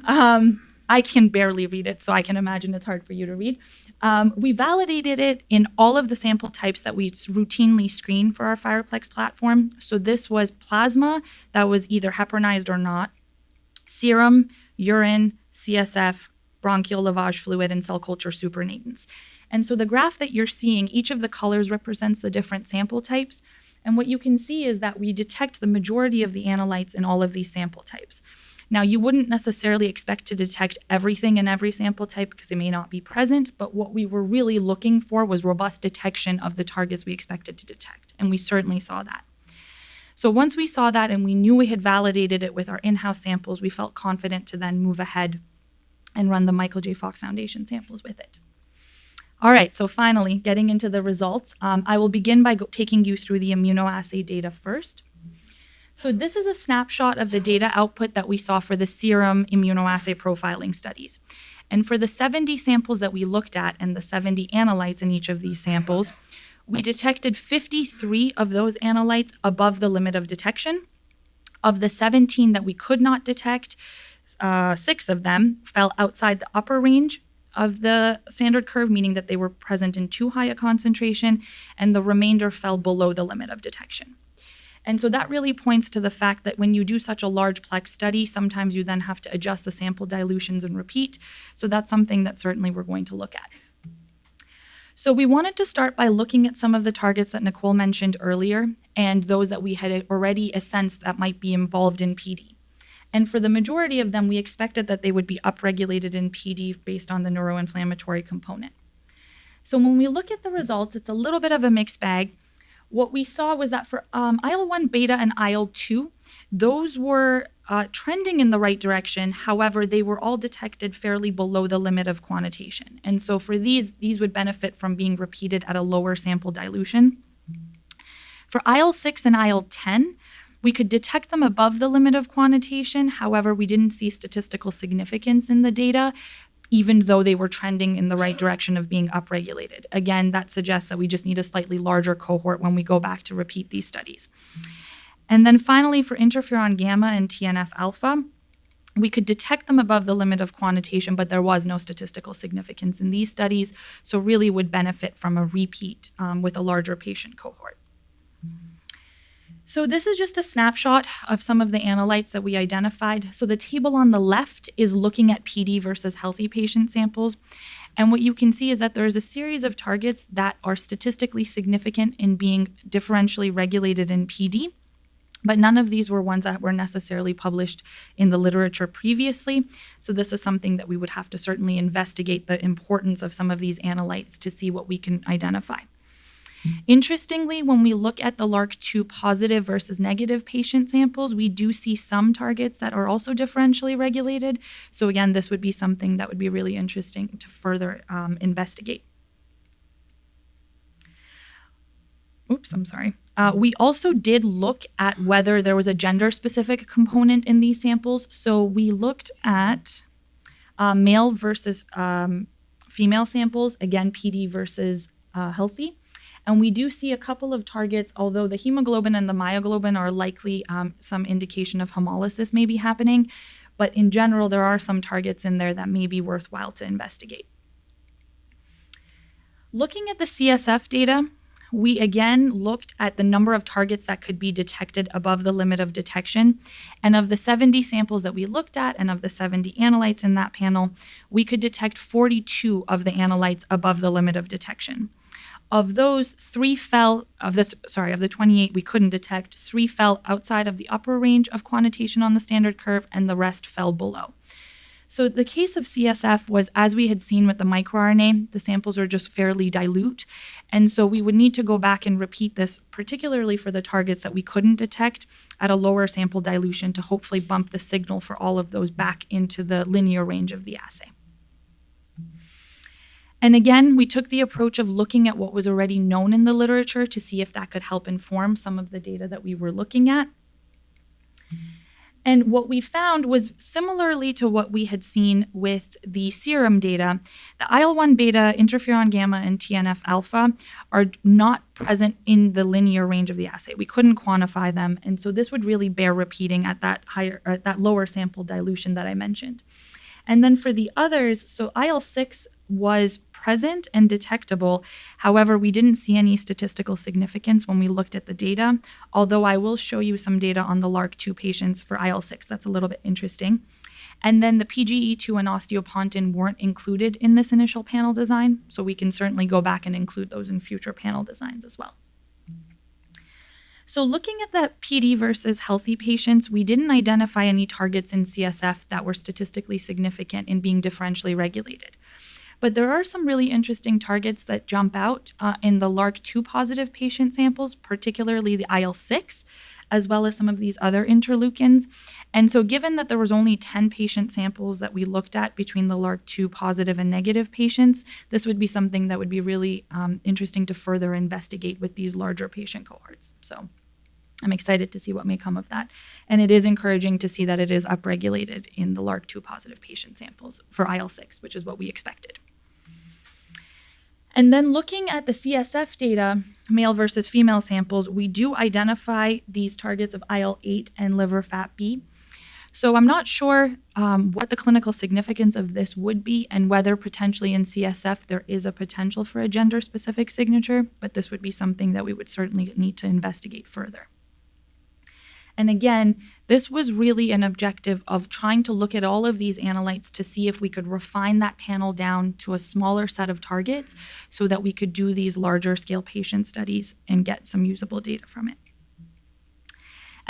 I can barely read it, so I can imagine it's hard for you to read. We validated it in all of the sample types that we routinely screen for our FirePlex platform. So this was plasma that was either heparinized or not, serum, urine, CSF, bronchial lavage fluid, and cell culture supernatants. And so the graph that you're seeing, each of the colors represents the different sample types. And what you can see is that we detect the majority of the analytes in all of these sample types. Now, you wouldn't necessarily expect to detect everything in every sample type because it may not be present, but what we were really looking for was robust detection of the targets we expected to detect, and we certainly saw that. So once we saw that and we knew we had validated it with our in-house samples, we felt confident to then move ahead and run the Michael J. Fox Foundation samples with it. All right, so finally, getting into the results, I will begin by taking you through the immunoassay data first. So this is a snapshot of the data output that we saw for the serum immunoassay profiling studies. And for the 70 samples that we looked at and the 70 analytes in each of these samples, we detected 53 of those analytes above the limit of detection. Of the 17 that we could not detect, 6 of them fell outside the upper range of the standard curve, meaning that they were present in too high a concentration, and the remainder fell below the limit of detection. And so that really points to the fact that when you do such a large plex study, sometimes you then have to adjust the sample dilutions and repeat. So that's something that certainly we're going to look at. So we wanted to start by looking at some of the targets that Nicole mentioned earlier and those that we had already sensed that might be involved in PD. And for the majority of them, we expected that they would be upregulated in PD based on the neuroinflammatory component. So when we look at the results, it's a little bit of a mixed bag. What we saw was that for IL-1 beta and IL-2, those were trending in the right direction. However, they were all detected fairly below the limit of quantitation. And so for these would benefit from being repeated at a lower sample dilution. For IL-6 and IL-10, we could detect them above the limit of quantitation. However, we didn't see statistical significance in the data, even though they were trending in the right direction of being upregulated. Again, that suggests that we just need a slightly larger cohort when we go back to repeat these studies. And then finally, for interferon gamma and TNF alpha, we could detect them above the limit of quantitation, but there was no statistical significance in these studies, so really would benefit from a repeat with a larger patient cohort. So this is just a snapshot of some of the analytes that we identified. So the table on the left is looking at PD versus healthy patient samples. And what you can see is that there is a series of targets that are statistically significant in being differentially regulated in PD. But none of these were ones that were necessarily published in the literature previously. So this is something that we would have to certainly investigate the importance of some of these analytes to see what we can identify. Interestingly, when we look at the LRRK2 positive versus negative patient samples, we do see some targets that are also differentially regulated. So again, this would be something that would be really interesting to further investigate. We also did look at whether there was a gender-specific component in these samples. So we looked at male versus female samples, again, PD versus healthy. And we do see a couple of targets, although the hemoglobin and the myoglobin are likely some indication of hemolysis may be happening. But in general, there are some targets in there that may be worthwhile to investigate. Looking at the CSF data, we again looked at the number of targets that could be detected above the limit of detection. And of the 70 samples that we looked at and of the 70 analytes in that panel, we could detect 42 of the analytes above the limit of detection. Of those, of the 28 we couldn't detect, 3 fell outside of the upper range of quantitation on the standard curve, and the rest fell below. So the case of CSF was, as we had seen with the microRNA, the samples are just fairly dilute. And so we would need to go back and repeat this, particularly for the targets that we couldn't detect at a lower sample dilution to hopefully bump the signal for all of those back into the linear range of the assay. And again, we took the approach of looking at what was already known in the literature to see if that could help inform some of the data that we were looking at. And what we found was similarly to what we had seen with the serum data, the IL-1 beta, interferon gamma, and TNF alpha are not present in the linear range of the assay. We couldn't quantify them. And so this would really bear repeating at that lower sample dilution that I mentioned. And then for the others, so IL-6 was present and detectable. However, we didn't see any statistical significance when we looked at the data, although I will show you some data on the LRRK2 patients for IL-6. That's a little bit interesting. And then the PGE2 and osteopontin weren't included in this initial panel design, so we can certainly go back and include those in future panel designs as well. So looking at the PD versus healthy patients, we didn't identify any targets in CSF that were statistically significant in being differentially regulated. But there are some really interesting targets that jump out in the LRRK2 positive patient samples, particularly the IL-6, as well as some of these other interleukins. And so given that there was only 10 patient samples that we looked at between the LRRK2 positive and negative patients, this would be something that would be really interesting to further investigate with these larger patient cohorts. So I'm excited to see what may come of that. And it is encouraging to see that it is upregulated in the LRRK2 positive patient samples for IL-6, which is what we expected. And then looking at the CSF data, male versus female samples, we do identify these targets of IL-8 and liver fat B. So I'm not sure what the clinical significance of this would be and whether potentially in CSF there is a potential for a gender-specific signature, but this would be something that we would certainly need to investigate further. And again, this was really an objective of trying to look at all of these analytes to see if we could refine that panel down to a smaller set of targets so that we could do these larger scale patient studies and get some usable data from it.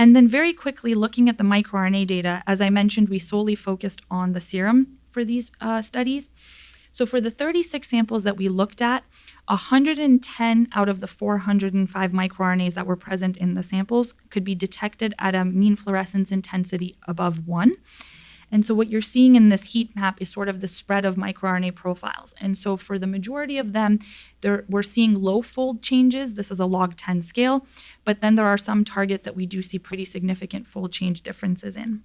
And then very quickly looking at the microRNA data, as I mentioned, we solely focused on the serum for these studies. So for the 36 samples that we looked at, 110 out of the 405 microRNAs that were present in the samples could be detected at a mean fluorescence intensity above 1. And so what you're seeing in this heat map is sort of the spread of microRNA profiles. And so for the majority of them, we're seeing low fold changes. This is a log 10 scale, but then there are some targets that we do see pretty significant fold change differences in.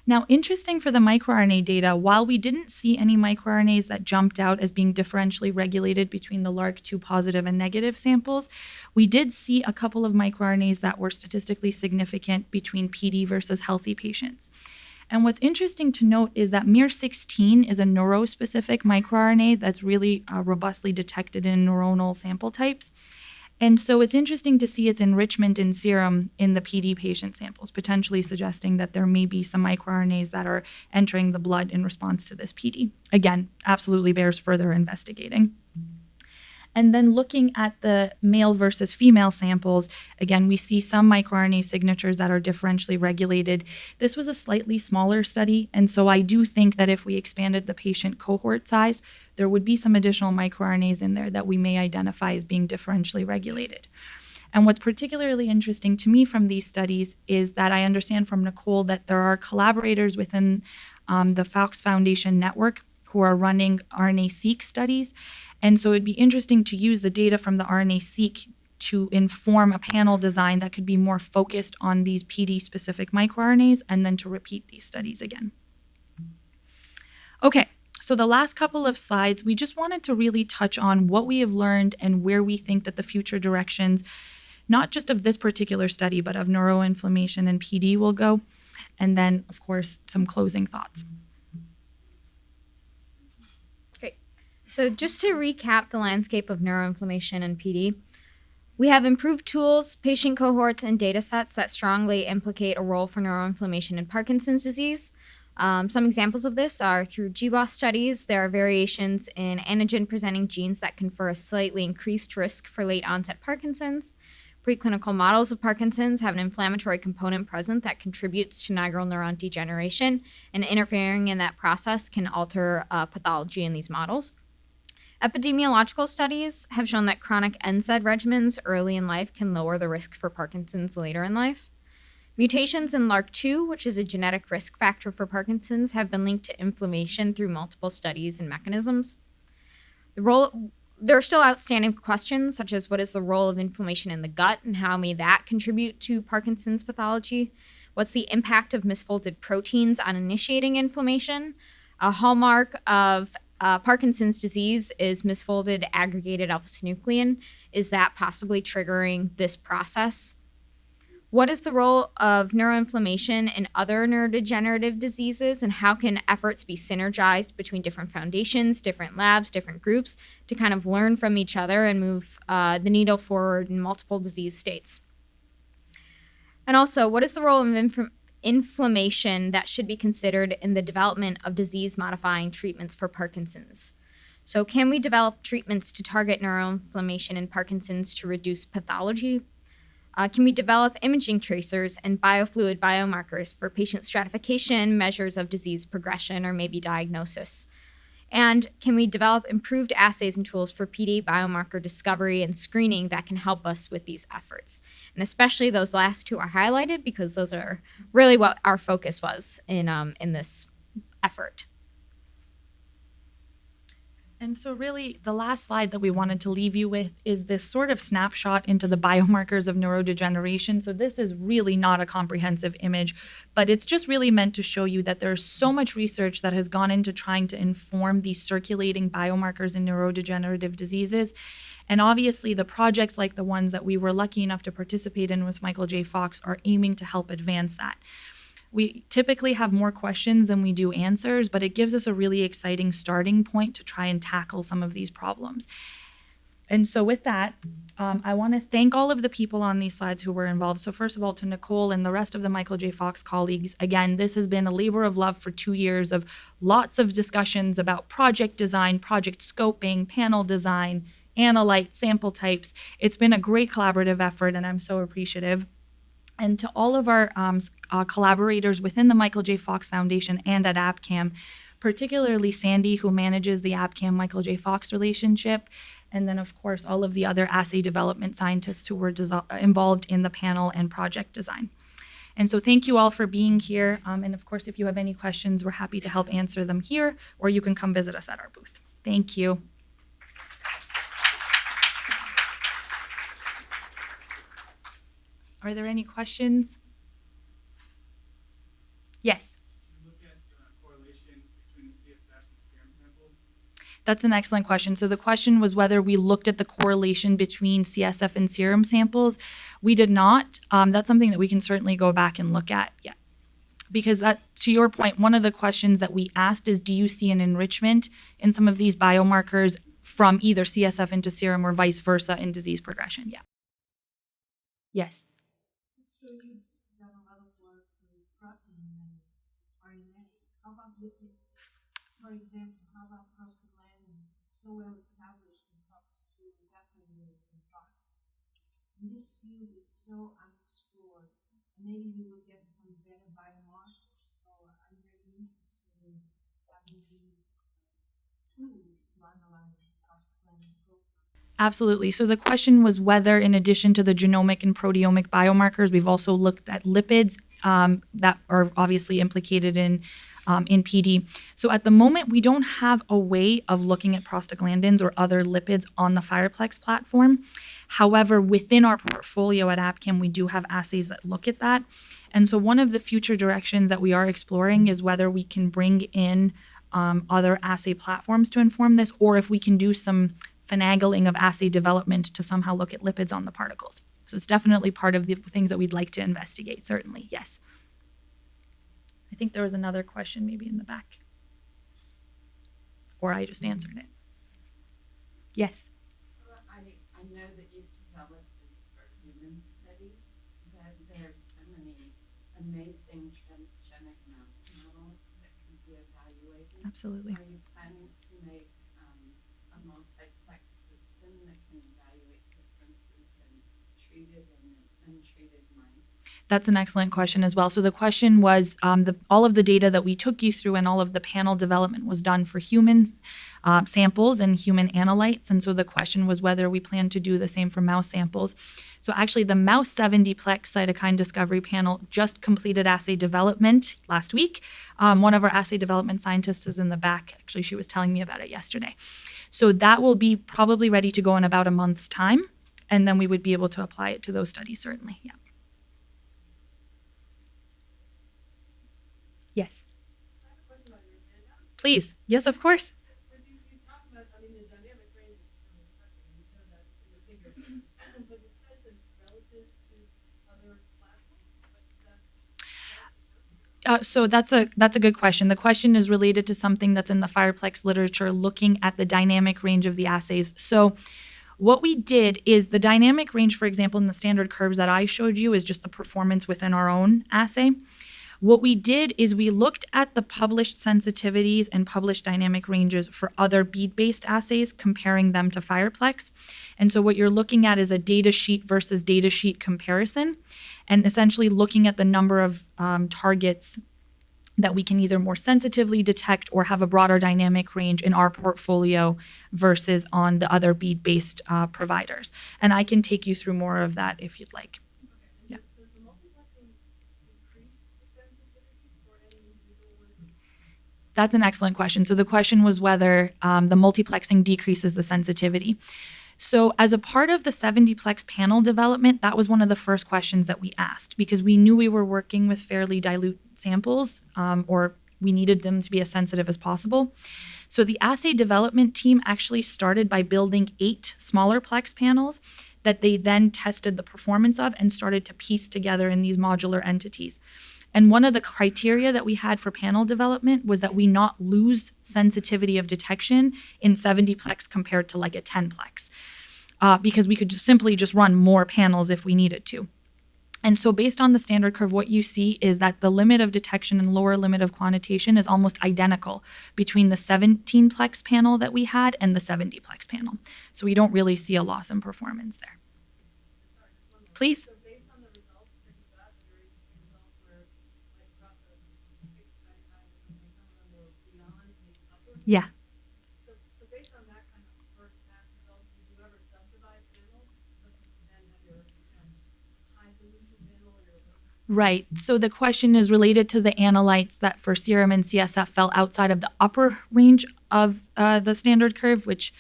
Now, interesting for the microRNA data, while we didn't see any microRNAs that jumped out as being differentially regulated between the LARC2 positive and negative samples, we did see a couple of microRNAs that were statistically significant between PD versus healthy patients. And what's interesting to note is that miR16 is a neurospecific microRNA that's really robustly detected in neuronal sample types. And so it's interesting to see its enrichment in serum in the PD patient samples, potentially suggesting that there may be some microRNAs that are entering the blood in response to this PD. Again, absolutely bears further investigating. And then looking at the male versus female samples, again, we see some microRNA signatures that are differentially regulated. This was a slightly smaller study, and so I do think that if we expanded the patient cohort size, there would be some additional microRNAs in there that we may identify as being differentially regulated. And what's particularly interesting to me from these studies is that I understand from Nicole that there are collaborators within the Fox Foundation network who are running RNA-seq studies. And so it'd be interesting to use the data from the RNA-seq to inform a panel design that could be more focused on these PD-specific microRNAs and then to repeat these studies again. Okay, so the last couple of slides, we just wanted to really touch on what we have learned and where we think that the future directions, not just of this particular study, but of neuroinflammation and PD will go. And then, of course, some closing thoughts. So just to recap the landscape of neuroinflammation and PD, we have improved tools, patient cohorts, and data sets that strongly implicate a role for neuroinflammation in Parkinson's disease. Some examples of this are through GWAS studies. There are variations in antigen-presenting genes that confer a slightly increased risk for late-onset Parkinson's. Preclinical models of Parkinson's have an inflammatory component present that contributes to nigral neuron degeneration, and interfering in that process can alter pathology in these models. Epidemiological studies have shown that chronic NSAID regimens early in life can lower the risk for Parkinson's later in life. Mutations in LARC2, which is a genetic risk factor for Parkinson's, have been linked to inflammation through multiple studies and mechanisms. There are still outstanding questions, such as what is the role of inflammation in the gut and how may that contribute to Parkinson's pathology? What's the impact of misfolded proteins on initiating inflammation? A hallmark of Parkinson's disease is misfolded aggregated alpha-synuclein. Is that possibly triggering this process? What is the role of neuroinflammation in other neurodegenerative diseases, and how can efforts be synergized between different foundations, different labs, different groups to kind of learn from each other and move the needle forward in multiple disease states? And also, what is the role of inflammation that should be considered in the development of disease-modifying treatments for Parkinson's? So can we develop treatments to target neuroinflammation in Parkinson's to reduce pathology? Can we develop imaging tracers and biofluid biomarkers for patient stratification, measures of disease progression, or maybe diagnosis? And can we develop improved assays and tools for PD biomarker discovery and screening that can help us with these efforts? And especially those last two are highlighted because those are really what our focus was in this effort. And so really the last slide that we wanted to leave you with is this sort of snapshot into the biomarkers of neurodegeneration. So this is really not a comprehensive image, but it's just really meant to show you that there's so much research that has gone into trying to inform these circulating biomarkers in neurodegenerative diseases. And obviously the projects like the ones that we were lucky enough to participate in with Michael J. Fox are aiming to help advance that. We typically have more questions than we do answers, but it gives us a really exciting starting point to try and tackle some of these problems. And so with that, I want to thank all of the people on these slides who were involved. So first of all, to Nicole and the rest of the Michael J. Fox colleagues, again, this has been a labor of love for 2 years of lots of discussions about project design, project scoping, panel design, analyte, sample types. It's been a great collaborative effort, and I'm so appreciative. And to all of our collaborators within the Michael J. Fox Foundation and at Abcam, particularly Sandy, who manages the Abcam Michael J. Fox relationship, and then, of course, all of the other assay development scientists who were involved in the panel and project design. And so thank you all for being here. And of course, if you have any questions, we're happy to help answer them here, or you can come visit us at our booth. Thank you. Are there any questions? Yes. Look at correlation between the CSF and serum samples. That's an excellent question. So the question was whether we looked at the correlation between CSF and serum samples. We did not. That's something that we can certainly go back and look at. Yeah. Because that, to your point, one of the questions that we asked is, do you see an enrichment in some of these biomarkers from either CSF into serum or vice versa in disease progression? Yeah. Yes. So you've done a lot of work with protein and RNA. How about lipids? For example, how about prostaglandins? It's so well established and helps to evaporate in Parkinson. And this field is so unexplored. And maybe you will get some better biomarkers. So I'm very interested in having these tools to analyze prostaglandin profiles. Absolutely. So the question was whether, in addition to the genomic and proteomic biomarkers, we've also looked at lipids that are obviously implicated in PD. So at the moment, we don't have a way of looking at prostaglandins or other lipids on the FirePlex platform. However, within our portfolio at Abcam, we do have assays that look at that. And so one of the future directions that we are exploring is whether we can bring in other assay platforms to inform this, or if we can do some finagling of assay development to somehow look at lipids on the particles. So it's definitely part of the things that we'd like to investigate, certainly, yes. I think there was another question maybe in the back. Or I just answered it. Yes. So I know that you've developed this for human studies, but there's so many amazing transgenic mouse models that can be evaluated. Absolutely. Are you planning to make a multiplex system that can evaluate differences in treated and untreated mice? That's an excellent question as well. So the question was, all of the data that we took you through and all of the panel development was done for human samples and human analytes. And so the question was whether we plan to do the same for mouse samples. So actually the mouse 70-plex cytokine discovery panel just completed assay development last week. One of our assay development scientists is in the back. Actually, she was telling me about it yesterday. So that will be probably ready to go in about a month's time. And then we would be able to apply it to those studies, certainly. Yeah. Yes. I have a question about your agenda. Please. Yes, of course. Because you talk about, I mean, the dynamic range is really impressive. You showed that in the figure. But it says that it's relative to other platforms. But So that's a good question. The question is related to something that's in the FirePlex literature looking at the dynamic range of the assays. So what we did is the dynamic range, for example, in the standard curves that I showed you is just the performance within our own assay. What we did is we looked at the published sensitivities and published dynamic ranges for other bead-based assays, comparing them to FirePlex. And so what you're looking at is a data sheet versus data sheet comparison, and essentially looking at the number of targets that we can either more sensitively detect or have a broader dynamic range in our portfolio versus on the other bead-based providers. And I can take you through more of that if you'd like. Yeah. does the multiplexing increase the sensitivity for any individual one? That's an excellent question. So the question was whether the multiplexing decreases the sensitivity. So as a part of the 70-plex panel development, that was one of the first questions that we asked because we knew we were working with fairly dilute samples or we needed them to be as sensitive as possible. So the assay development team actually started by building 8 smaller plex panels that they then tested the performance of and started to piece together in these modular entities. And one of the criteria that we had for panel development was that we not lose sensitivity of detection in 70-plex compared to like a 10-plex, because we could simply run more panels if we needed to. And so based on the standard curve, what you see is that the limit of detection and lower limit of quantitation is almost identical between the 17-plex panel that we had and the 70-plex panel. So we don't really see a loss in performance there. Please. So based on the results that you got Yeah. So based on that kind of first pass result, did you ever subdivide panels? So that you then have your high dilution panel or your low? Right. So the question is related to the analytes that for serum and CSF fell outside of the upper range of the standard curve, which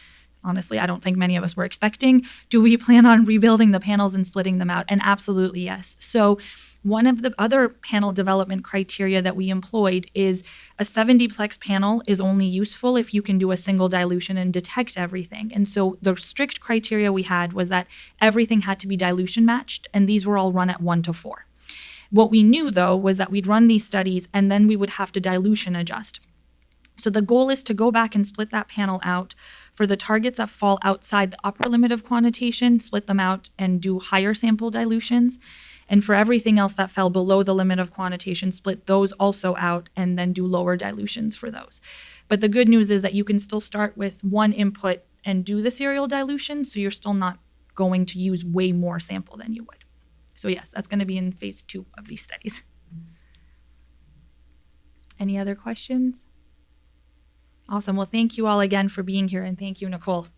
honestly, I don't think many of us were expecting. Do we plan on rebuilding the panels and splitting them out? And absolutely yes. So one of the other panel development criteria that we employed is a 70-plex panel is only useful if you can do a single dilution and detect everything. And so the strict criteria we had was that everything had to be dilution matched, and these were all run at 1:4. What we knew, though, was that we'd run these studies and then we would have to dilution adjust. So the goal is to go back and split that panel out for the targets that fall outside the upper limit of quantitation, split them out and do higher sample dilutions. And for everything else that fell below the limit of quantitation, split those also out and then do lower dilutions for those. But the good news is that you can still start with one input and do the serial dilution, so you're still not going to use way more sample than you would. So yes, that's going to be in phase 2 of these studies. Any other questions? Awesome. Well, thank you all again for being here, and thank you, Nicole.